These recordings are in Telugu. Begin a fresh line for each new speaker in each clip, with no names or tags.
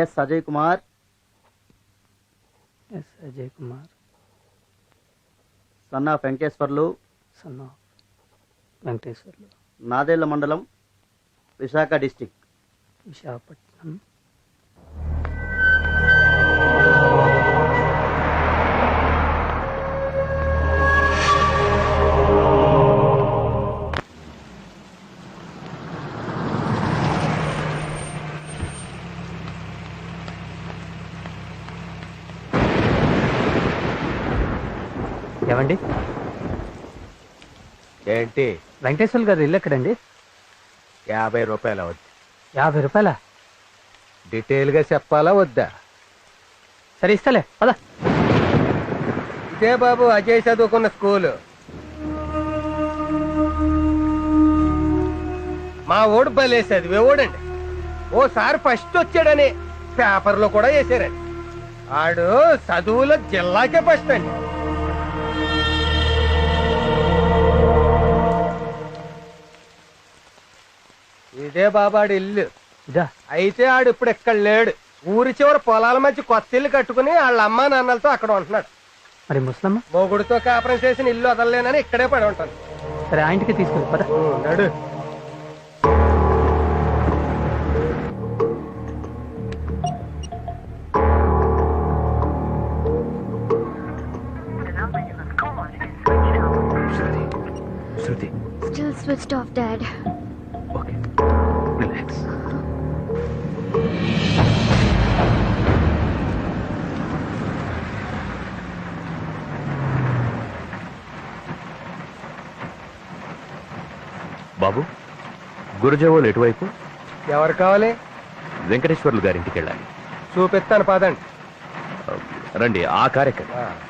Yes Ajay Kumar.
S Ajay Kumar.
Son of Venkateswarlu.
Son of Venkateswarlu.
Nadella మండలం, విశాఖ డిస్టిక్.
విశాఖపట్నం. ఏమండి?
ఏంటి?
వెంకటేశ్వర్లు గారు ఇల్లు ఎక్కడండి?
50 రూపాయలు అవుద్ది.
50 రూపాయల?
డీటెయిల్ గా చెప్పాలా వద్దా?
సరే ఇస్తలే పద.
ఇదే బాబు అజయ్ చదువుకున్న స్కూలు. మా ఓడు బలేసేది ఓడండి. ఓసారి ఫస్ట్ వచ్చాడని పేపర్లో కూడా వేసారండి. ఆడు చదువులో జిల్లాకే ఫస్ట్ అండి. ఇదే బాబాడు ఇల్లు.
ఇదా?
అయితే ఆడు ఇప్పుడు ఇక్కడ లేడు. ఊరి చివరి పొలాల మధ్య కొత్త ఇల్లు కట్టుకుని వాళ్ళ అమ్మా నాన్నలతో అక్కడ ఉంటున్నాడు.
మరి ముసలమ్మ?
మొగుడితో కాపురం చేసిన ఇల్లు వదలలేనని ఇక్కడే పడి ఉంటాను.
సరే ఆ ఇంటికి తీసుకెళ్ళి పద.
నడు.
శృతి.
Still switched off, Dad.
Okay. Relax. బాబు, గురుజావోలు ఎటువైపు?
ఎవరు కావాలి?
వెంకటేశ్వర్లు గారింటికి వెళ్ళాలి.
చూపిస్తాను పదండి.
రండి, ఆ కార్యక్రమం.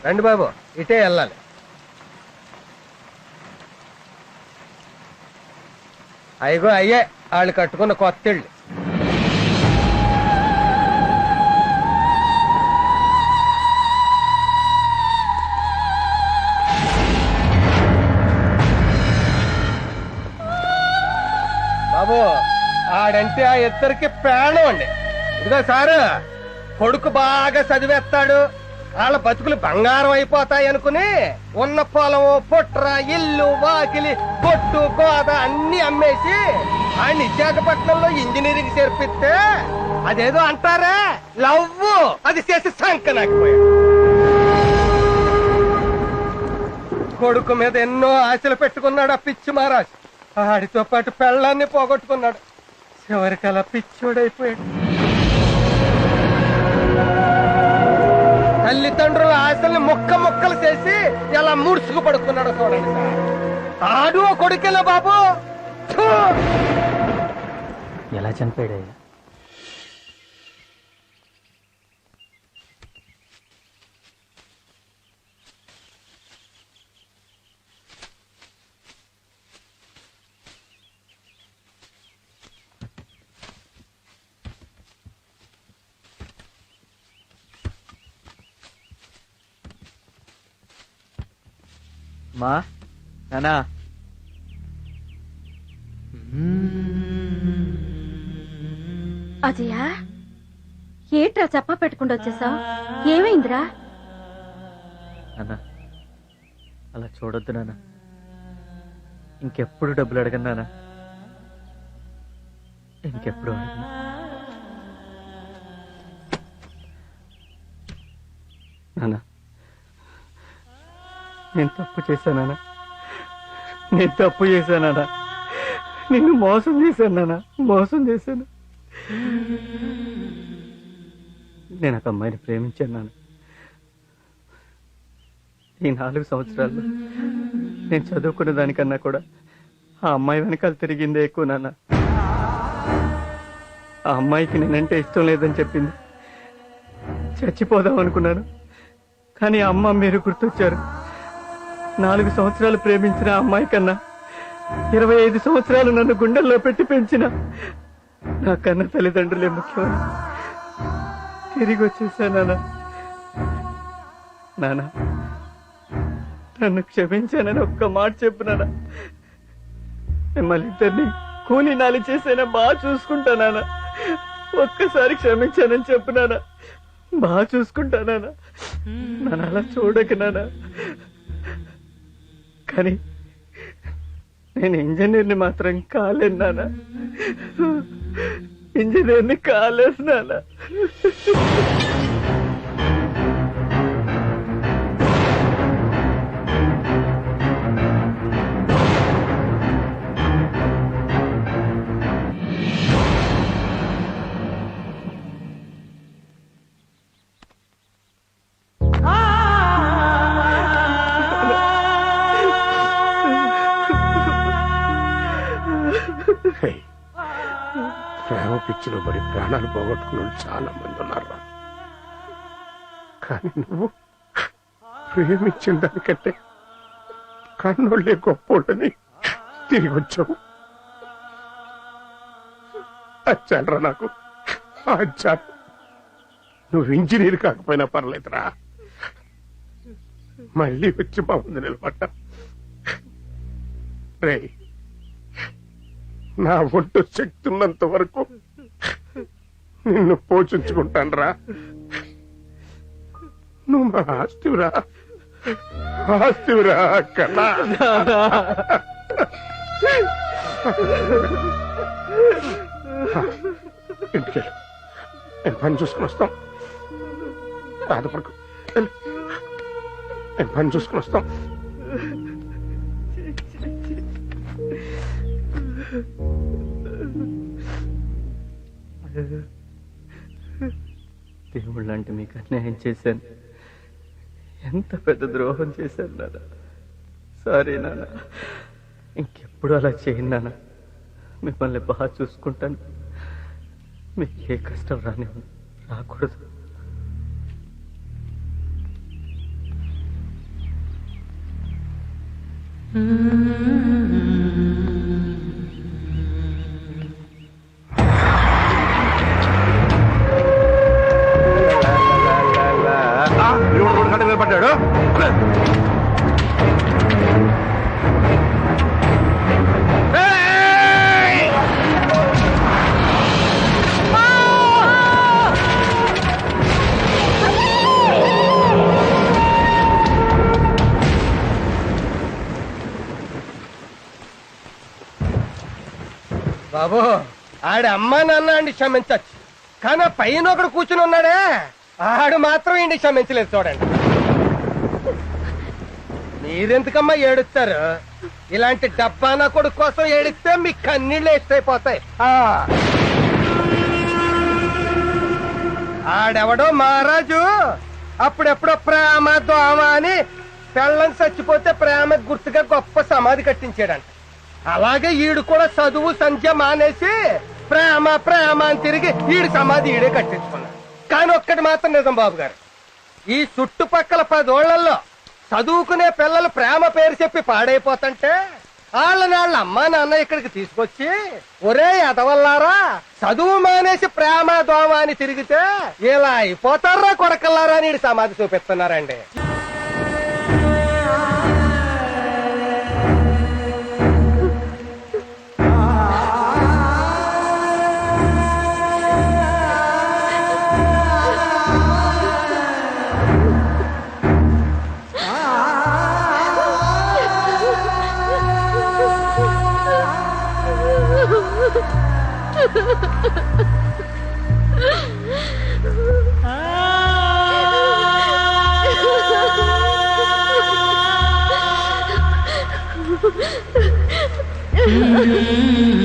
రండి బాబు, ఇటే వెళ్ళాలి. అయ్యో అయ్యే వాళ్ళు కట్టుకున్న కొత్త ఇళ్ళు. బాబు ఆడంటే ఆ ఇద్దరికి ప్రాణం అండి. ఇదిగో సారు, కొడుకు బాగా చదివేస్తాడు, వాళ్ళ బతుకులు బంగారం అయిపోతాయి అనుకుని ఉన్న పొలము, పుట్ర, ఇల్లు, వాకిలి, కొట్టు, గోద అన్ని అమ్మేసి ఆయన విశాఖపట్నంలో ఇంజనీరింగ్ చేర్పిస్తే అదేదో అంటారా లవ్, అది చేసి సంకనాకపోయాడు. కొడుకు మీద ఎన్నో ఆశలు పెట్టుకున్నాడు ఆ పిచ్చి మహారాజ్. ఆడితో పాటు పెళ్ళాన్ని పోగొట్టుకున్నాడు. చివరికి అలా పిచ్చోడైపోయాడు. తల్లిదండ్రుల ఆశల్ని ముక్కలు చేసి ఎలా ముడుచుకు పడుకున్నాడో చూడండి సార్. ఆడు కొడుకేనా బాబు?
ఎలా చనిపోయాడయ్యా?
మా నానా,
అజయ, ఏట్రా చెప్ప పెట్టుకుంటూ వచ్చేసావు? ఏమైందిరా?
నాన్న అలా చూడొద్దు నాన్న. ఇంకెప్పుడు డబ్బులు అడగను నాన్న. ఇంకెప్పుడు అడగను. నాన్న నేను తప్పు చేశానా? నేను తప్పు చేశానా? నిన్ను మోసం చేశానా? మోసం చేశాను. నేను ఒక అమ్మాయిని ప్రేమించాను నాన్న. ఈ 4 సంవత్సరాల్లో నేను చదువుకున్న దానికన్నా కూడా ఆ అమ్మాయి వెనకాల తిరిగిందే ఎక్కువ నాన్న. ఆ అమ్మాయికి నేనంటే ఇష్టం లేదని చెప్పింది. చచ్చిపోదాం అనుకున్నాను, కానీ అమ్మ మీరు గుర్తొచ్చారు. 4 సంవత్సరాలు ప్రేమించిన ఆ అమ్మాయి కన్నా 25 సంవత్సరాలు నన్ను గుండెల్లో పెట్టి పెంచిన నా కన్న తల్లిదండ్రులే ముఖ్యమని తిరిగి వచ్చేసానా? నానా, నన్ను క్షమించానని ఒక్క మాట చెప్పునానా? మిమ్మల్ని ఇద్దరిని కూలి నాలి చేసేనా బాగా చూసుకుంటానా? ఒక్కసారి క్షమించానని చెప్పునానా? బాగా చూసుకుంటానా? నన్ను అలా చూడక నానా. కానీ నేను ఇంజనీర్ని మాత్రం కాలేను నానా. ఇంజనీర్ని కాలేదు నానా.
ప్రేమ పిచ్చిలో పడి ప్రాణాలు పోగొట్టుకున్న చాలా మంది ఉన్నారు. కానీ నువ్వు ప్రేమించిన దానికంటే కన్నోళ్ళే గొప్పోళ్ళని తిరిగి వచ్చావు. అచ్చానరా నాకు, అచ్చాను. నువ్వు ఇంజనీర్ కాకపోయినా పర్లేదురా, మళ్ళీ వచ్చి మా ముందు నిలబడ్డా. రే, నా ఒంటు శక్తి ఉన్నంత వరకు నిన్ను పోషించుకుంటానురా. నువ్వు మా ఆస్తివిరా, ఆస్తివిరా కన్నా. ఇంటికి నేను పని చూసుకుని వస్తాం. బాధపడకు, నేను పని చూసుకుని వస్తాం.
దేవుళ్ళంటే మీకు అన్యాయం చేశాను. ఎంత పెద్ద ద్రోహం చేశాను నాన్న. సారీ నాన్న, ఇంకెప్పుడు అలా చేయను నాన్న. మిమ్మల్ని బాగా చూసుకుంటాను. మీకు ఏ కష్టం రాకూడదు.
నిలబడ్డాడు.
బాబు, ఆడి అమ్మా నాన్న అండి క్షమించచ్చు, కానీ ఆ పైన ఒకడు కూర్చుని ఉన్నాడే, ఆడు మాత్రం ఇండి క్షమించలేదు. చూడండి, మీరెందుకమ్మా ఏడుస్తారు? ఇలాంటి డబ్బానా కొడుకు కోసం ఏడిస్తే మీ కన్నీళ్ళు వేస్ట్ ఆడెవడో మహారాజు అప్పుడెప్పుడో ప్రేమ దోమ అని పెళ్ళని చచ్చిపోతే ప్రేమ గుర్తుగా గొప్ప సమాధి కట్టించాడంట. అలాగే ఈడు కూడా చదువు సంధ్య మానేసి ప్రేమ ప్రేమ అని తిరిగి ఈడు సమాధి ఈడే కట్టించుకున్నాడు. కానీ ఒక్కటి మాత్రం నిజం బాబు గారు, ఈ చుట్టుపక్కల 10 ఓళ్లలో చదువుకునే పిల్లలు ప్రేమ పేరు చెప్పి పాడైపోతుంటే వాళ్ళ అమ్మా నాన్న ఇక్కడికి తీసుకొచ్చి, ఒరే ఎదవల్లారా, చదువు మానేసి ప్రేమ దోమ అని తిరిగితే ఇలా అయిపోతారా కొడకల్లారా అని సమాధి చూపిస్తున్నారండి.
Ah!